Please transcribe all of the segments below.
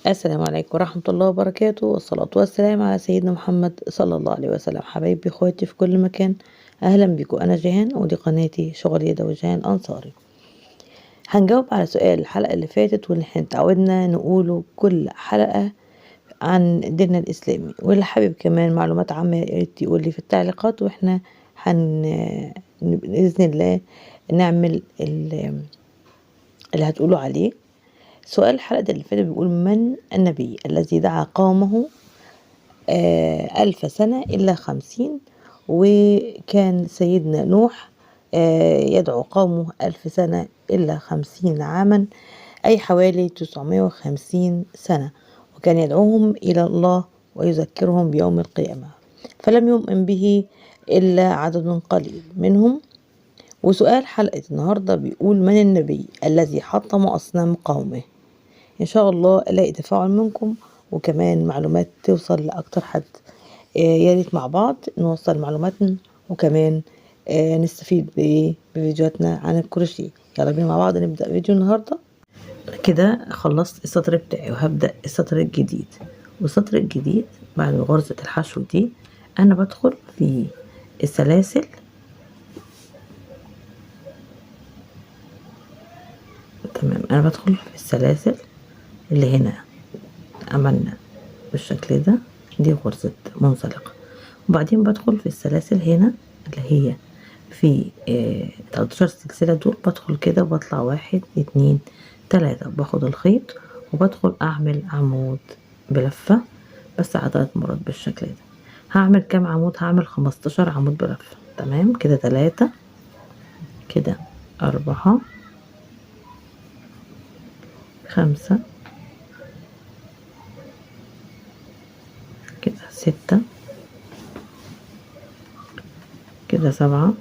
السلام عليكم ورحمة الله وبركاته، والصلاة والسلام على سيدنا محمد صلى الله عليه وسلم. حبايبي اخواتي في كل مكان، اهلا بيكم. انا جيهان ودي قناتي شغل يد وجيهان انصاري. هنجاوب على سؤال الحلقة اللي فاتت واللي احنا اتعودنا نقوله كل حلقة عن ديننا الاسلامي، واللي حابب كمان معلومات عامة ياريت يقول لي في التعليقات، واحنا بإذن الله نعمل اللي هتقولوا عليه. سؤال الحلقة اللي فاتت بيقول: من النبي الذي دعا قومه 1000 سنة إلا 50؟ وكان سيدنا نوح يدعو قومه 1000 سنة إلا 50 عاما، أي حوالي 950 سنة، وكان يدعوهم إلى الله ويذكرهم بيوم القيامة، فلم يؤمن به إلا عدد قليل منهم. وسؤال حلقة النهاردة بيقول: من النبي الذي حطم أصنام قومه؟ ان شاء الله الاقي تفاعل منكم، وكمان معلومات توصل لاكتر حد. يا ريت مع بعض نوصل معلوماتنا، وكمان نستفيد بفيديوهاتنا عن الكروشيه. يلا بينا مع بعض نبدا فيديو النهارده. كده خلصت السطر بتاعي وهبدا السطر الجديد. والسطر الجديد بعد غرزه الحشو دي انا بدخل في السلاسل، تمام. انا بدخل في السلاسل اللي هنا عملنا بالشكل ده، دي غرزة منزلقة. وبعدين بدخل في السلاسل هنا اللي هي في 13 سلسلة دول، بدخل كده وبطلع 1 2 3، باخد الخيط وبدخل اعمل عمود بلفة بس على 3 مرات بالشكل ده. هعمل كام عمود؟ هعمل 15 عمود بلفة، تمام كده. 3 كده، 4 5 كده، 6 كده، 7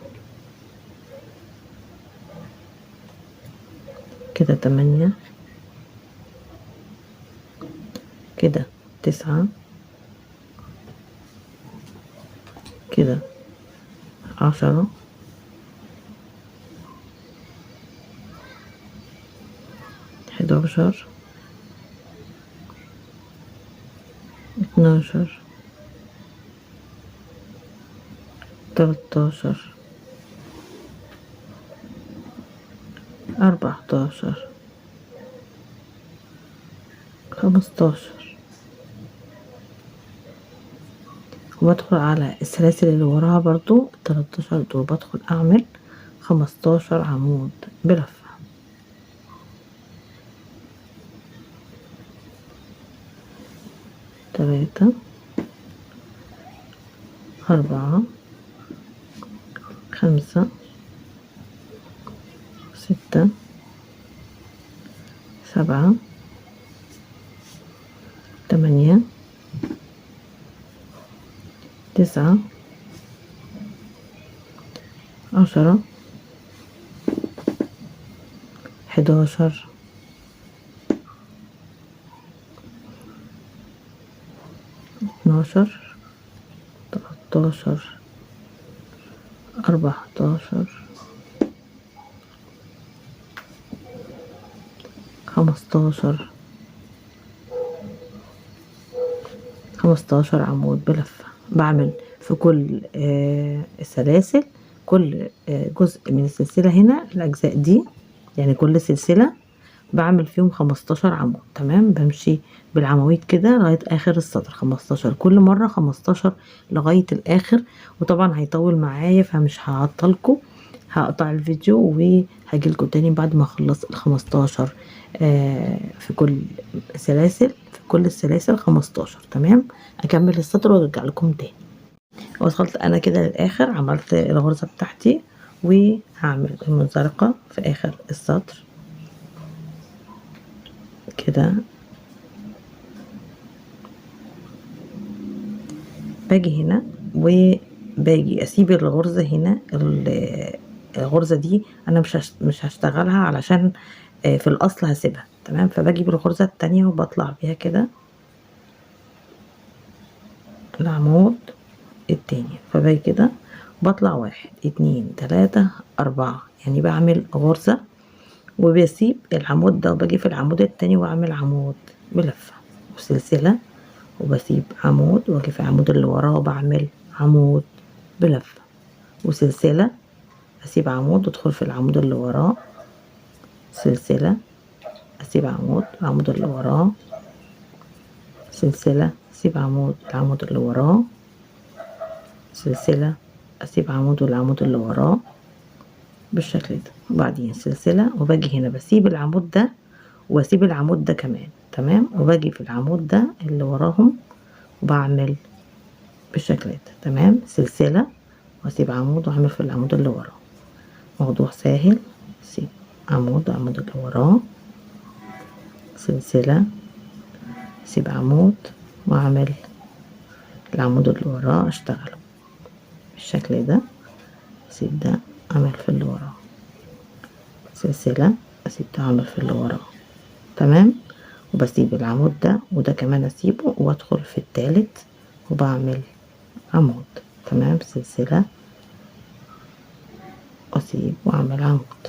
كده، 8 كده، 9 كده، 10 11 12 13 14 15. وبدخل على السلاسل اللي وراها برضو 13 دول، بدخل اعمل 15 عمود بلفة. تلاتة 4 5 6 7 8 9 10 11 12 13 14 15 عمود بلفة. بعمل في كل السلاسل، كل جزء من السلسلة هنا الأجزاء دي، يعني كل سلسلة بعمل فيهم 15 عمود، تمام. بمشي بالعواميد كده لغاية آخر السطر، 15 كل مرة، 15 لغاية الآخر. وطبعا هيطول معايا فمش هعطلكم، هقطع الفيديو وهجيلكم تاني بعد ما اخلص ال15 في كل سلاسل، في كل السلاسل 15، تمام. اكمل السطر وارجع لكم تاني. وصلت انا كده للاخر، عملت الغرزة بتاعتي وهعمل المنزلقة في اخر السطر كده. باجي هنا وباجي اسيب الغرزة هنا. الغرزة دي انا مش هشتغلها علشان في الاصل هسيبها، تمام. فباجي بالغرزة التانية وبطلع بيها كده العمود التاني، فباجي كده بطلع 1 2 3 4، يعني بعمل غرزة وبسيب العمود ده، وباجي في العمود التاني واعمل عمود بلفة. وسلسلة وبسيب عمود واجي في العمود اللي وراه وبعمل عمود بلفة وسلسلة، اسيب عمود وادخل في العمود اللي وراه، سلسلة اسيب عمود العمود اللي وراه، سلسلة اسيب عمود العمود اللي وراه، سلسلة اسيب عمود والعمود اللي وراه بالشكل ده، وبعدين سلسلة وباجي هنا بسيب العمود ده واسيب العمود ده كمان، تمام، وباجي في العمود ده اللي وراهم وبعمل بالشكل ده، تمام، سلسلة واسيب عمود واعمل في العمود اللي وراه، موضوع سهل. سيب عمود العمود اللي وراه، سلسلة اسيب عمود واعمل العمود اللي وراه اشتغله بالشكل ده، اسيب ده اعمل في اللي وراه، سلسلة اسيب ده اعمل في اللي وراه، تمام، وبسيب العمود ده وده كمان اسيبه وادخل في التالت وبعمل عمود، تمام، سلسلة اسيب واعمل عمود،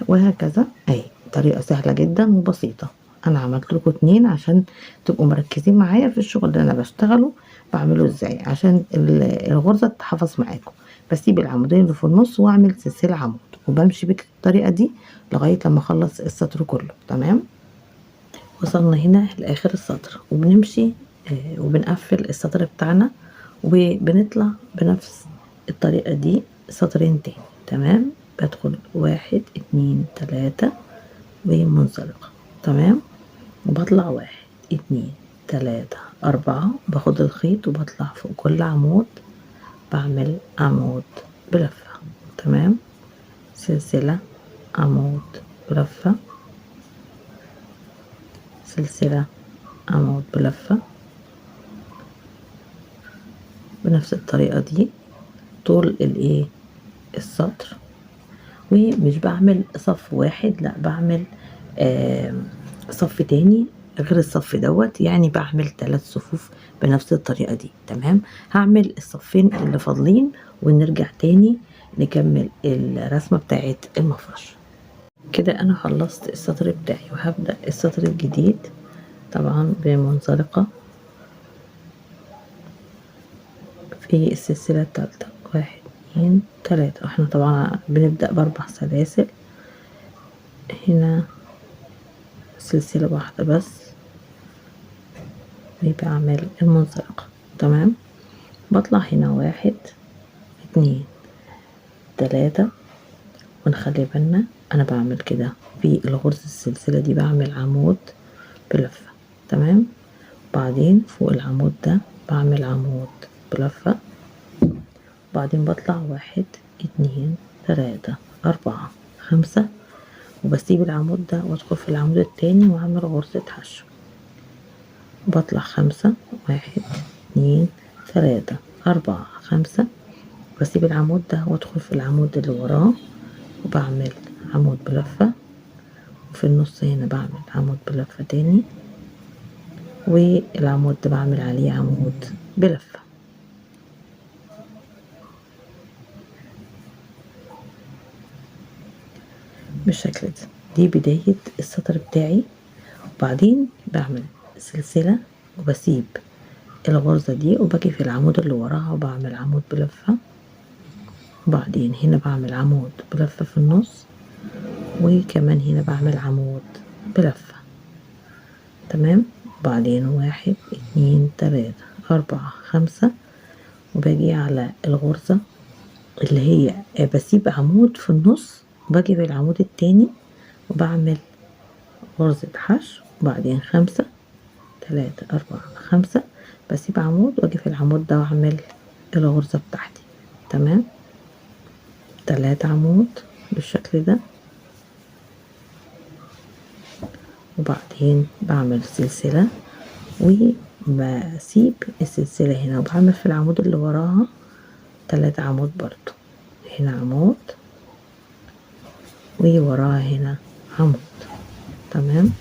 وهكذا. اهي طريقة سهلة جدا وبسيطة. انا عملت لكم 2 عشان تبقوا مركزين معايا في الشغل اللي انا بشتغله بعمله ازاي عشان الغرزة تتحفظ معاكم. بسيب العمودين اللي في النص واعمل سلسلة عمود وبمشي بالطريقة دي لغاية لما اخلص السطر كله، تمام. وصلنا هنا لاخر السطر وبنمشي وبنقفل السطر بتاعنا وبنطلع بنفس الطريقة دي سطرين تاني، تمام. بدخل 1 2 3 ومنزلقة، تمام، وبطلع 1 2 3 4 باخد الخيط وبطلع فوق كل عمود بعمل عمود بلفة، تمام، سلسلة عمود بلفة، سلسلة عمود بلفة بنفس الطريقة دي طول الايه السطر. ومش بعمل صف واحد، لا بعمل صف تاني غير الصف دوت، يعني بعمل 3 صفوف بنفس الطريقة دي، تمام. هعمل الصفين اللي فاضلين ونرجع تاني نكمل الرسمة بتاعت المفرش. كده انا خلصت السطر بتاعي وهبدأ السطر الجديد طبعا بمنزلقة في السلسلة التالتة 1 2 3. احنا طبعا بنبدأ ب4 سلاسل، هنا سلسلة واحدة بس وبعمل المنزلقة، تمام. بطلع هنا 1 2 3 ونخلي بالنا انا بعمل كده في الغرزة السلسلة دي بعمل عمود بلفة، تمام، بعدين فوق العمود ده بعمل عمود بلفة، بعدين بطلع 1 2 3 4 5 وبسيب العمود ده وادخل في العمود التاني واعمل غرزة حشو، بطلع 5 1 2 3 4 5 بسيب العمود ده وادخل في العمود اللي وراه وبعمل عمود بلفة، وفي النص هنا بعمل عمود بلفة تاني والعمود ده بعمل عليه عمود بلفة بالشكل ده. دي بداية السطر بتاعي، وبعدين بعمل سلسلة وبسيب الغرزة دي وباجي في العمود اللي وراها وبعمل عمود بلفة، وبعدين هنا بعمل عمود بلفة في النص وكمان هنا بعمل عمود بلفة، تمام. بعدين 1 2 3 4 5 وباجي على الغرزة اللي هي بسيب عمود في النص وباجي بالعمود التاني وبعمل غرزة حشو، وبعدين 5 3 4 5 بسيب عمود واجي في العمود ده واعمل الغرزة بتاعتي، تمام. 3 عمود بالشكل ده، وبعدين بعمل سلسلة وبسيب السلسلة هنا وبعمل في العمود اللي وراها 3 عمود برضو، هنا عمود ووراها هنا عمود، تمام.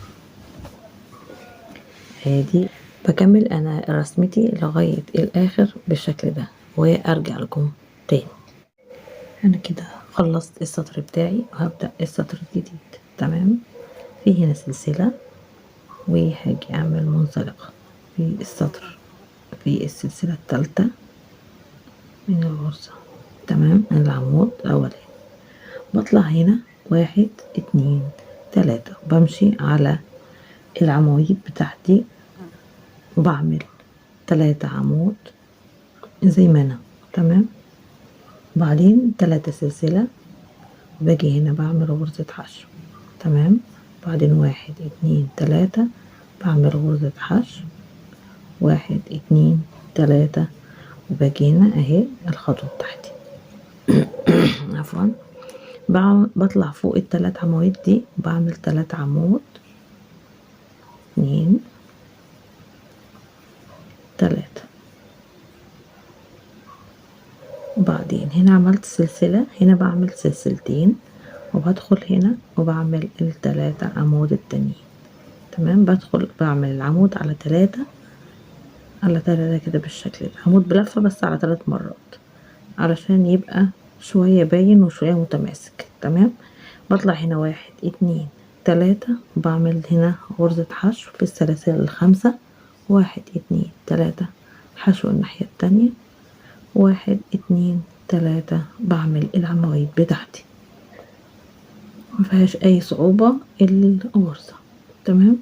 ادي بكمل انا رسمتي لغاية الاخر بالشكل ده وارجع لكم تاني. انا كده خلصت السطر بتاعي وهبدأ السطر الجديد، تمام. في هنا سلسلة وهاجي اعمل منزلقة في السطر في السلسلة الثالثة من الغرزة. تمام، من العمود الاولاني بطلع هنا 1 2 3 وبمشي على العواميد بتاعتي وبعمل 3 عمود زي ما انا. تمام، بعدين 3 سلسلة باجي هنا بعمل غرزة حشو. تمام، بعدين 1 2 3 بعمل غرزة حشو 1 2 3 وباجي هنا اهي الخطوة بتاعتي. عفوا، بطلع فوق ال3 عواميد دي بعمل 3 عمود 2 3 وبعدين هنا عملت سلسلة، هنا بعمل سلسلتين وبدخل هنا وبعمل ال3 عمود التانيين. تمام، بدخل بعمل العمود على 3 على 3 كده بالشكل ده، عمود بلفة بس على 3 مرات علشان يبقى شوية باين وشوية متماسك. تمام، بطلع هنا 1 2 3 وبعمل هنا غرزة حشو في السلاسل ال5 1 2 3 حشو الناحية التانية 1 2 3 بعمل العواميد بتاعتي مفيهاش اي صعوبة الغرزة. تمام،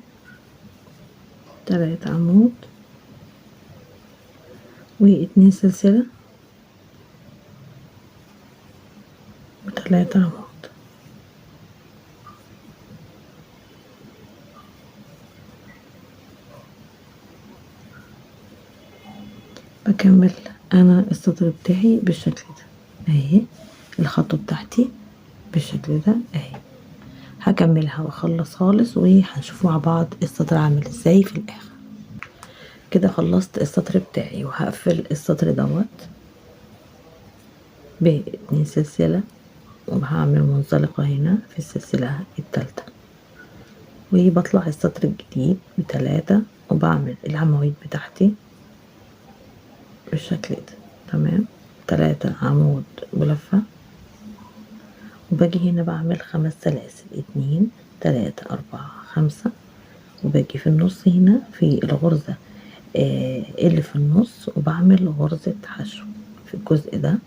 3 عمود و2 سلسلة و3 عمود. بكمل انا السطر بتاعي بالشكل ده اهي، الخطوة بتاعتي بالشكل ده اهي. هكملها واخلص خالص وهنشوف مع بعض السطر عامل ازاي في الاخر. كده خلصت السطر بتاعي وهقفل السطر دوت ب2 سلسلة وهعمل منزلقة هنا في السلسلة الثالثة وبطلع السطر الجديد ب3 وبعمل العواميد بتاعتي بالشكل ده. تمام، 3 عمود بلفة وباجي هنا بعمل 5 سلاسل 2 3 4 5 وباجي في النص هنا في الغرزة اللي في النص وبعمل غرزة حشو في الجزء ده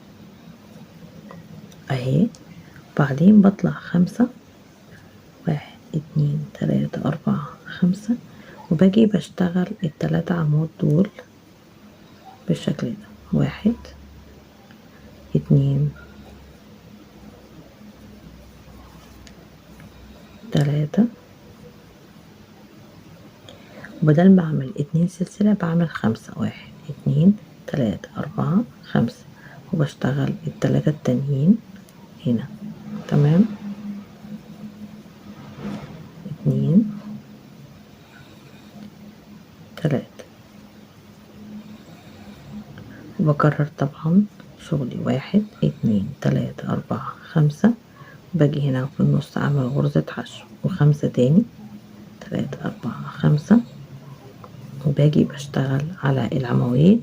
اهي. بعدين بطلع 5 1 2 3 4 5 وباجي بشتغل ال3 عمود دول بالشكل ده 1 2 3 وبدل ما اعمل 2 سلسلة بعمل 5 1 2 3 4 5 وبشتغل ال3 التانيين هنا. تمام، 2 3 وبكرر طبعا شغلي 1 2 3 4 5 باجي هنا في النص اعمل غرزة حشو و5 تاني 3 4 5 وباجي بشتغل على العواميد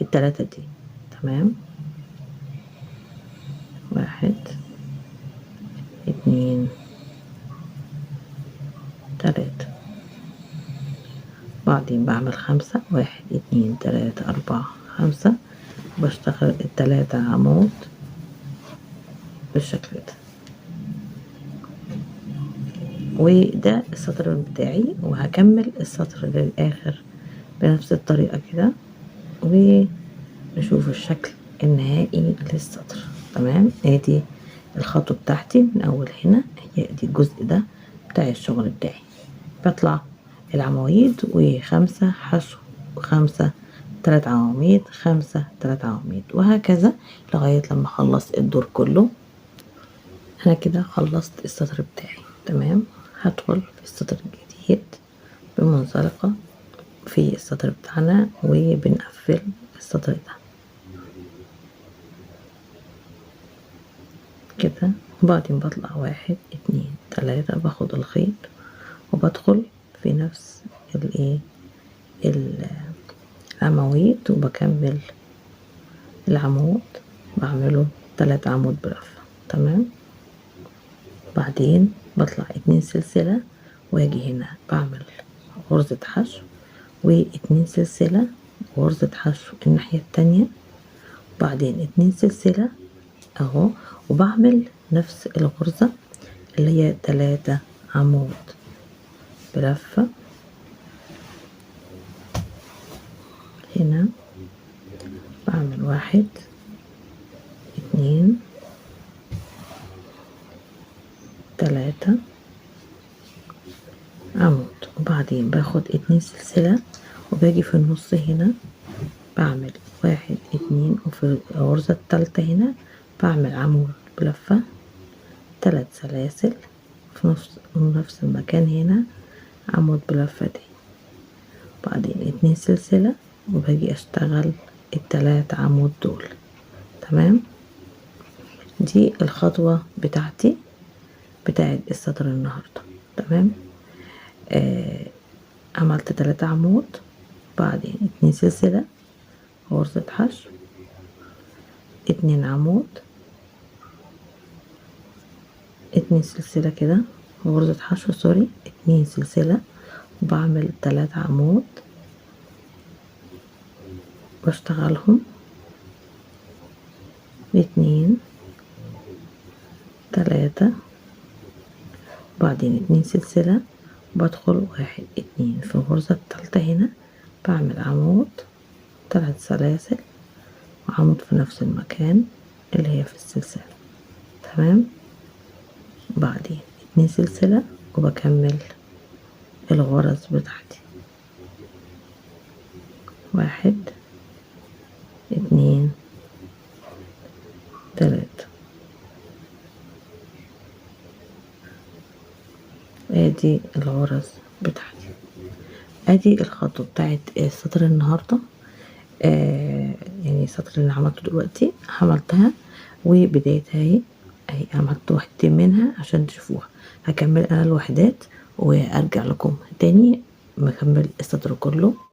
ال3 دي. تمام، 1 2 3 بعدين بعمل 5 1 2 3 4 5 بشتغل ال3 عمود بالشكل ده وده السطر بتاعي وهكمل السطر للآخر بنفس الطريقة كده ونشوف الشكل النهائي للسطر. تمام، ادي الخطوة بتاعتي من اول هنا، هي دي الجزء ده بتاع الشغل بتاعي. بطلع العواميد و5 حشو و5 3 عواميد 5 3 عواميد وهكذا لغاية لما اخلص الدور كله. انا كده خلصت السطر بتاعي. تمام، هدخل في السطر الجديد بمنزلقة في السطر بتاعنا وبنقفل السطر ده كده. وبعدين بطلع 1 2 3 باخد الخيط وبدخل في نفس العواميد وبكمل العمود بعمله 3 عمود بلفة. تمام، بعدين بطلع 2 سلسلة واجي هنا بعمل غرزة حشو واتنين سلسلة غرزة حشو الناحية التانية، بعدين 2 سلسلة اهو، وبعمل نفس الغرزة اللي هي 3 عمود بلفة هنا، بعمل 1 2 3 عمود، وبعدين باخد 2 سلسلة وباجي في النص هنا بعمل 1 2، وفي الغرزة التالتة هنا بعمل عمود بلفة 3 سلاسل في نفس المكان هنا عمود بلفة دي، بعدين 2 سلسلة وباجي اشتغل ال3 عمود دول. تمام، دي الخطوة بتاعتي بتاعت السطر النهاردة. تمام، عملت 3 عمود، بعدين 2 سلسلة غرزة حشو 2 عمود 2 سلسلة كده غرزة حشو 2 سلسلة، وبعمل 3 عمود بشتغلهم 2 3، بعدين 2 سلسلة بدخل 1 2 في الغرزة التالتة هنا بعمل عمود 3 سلاسل وعمود في نفس المكان اللي هي في السلسلة. تمام، بعدين 2 سلسلة وبكمل الغرز بتاعتي 1 2 3. ادي الغرز بتاعتي، ادي الخطوة بتاعت السطر النهاردة. يعني السطر اللي عملته دلوقتي عملتها وبدايتها اهي عملت وحدتين منها عشان تشوفوها. هكمل انا الوحدات وارجع لكم تاني مكمل السطر كله.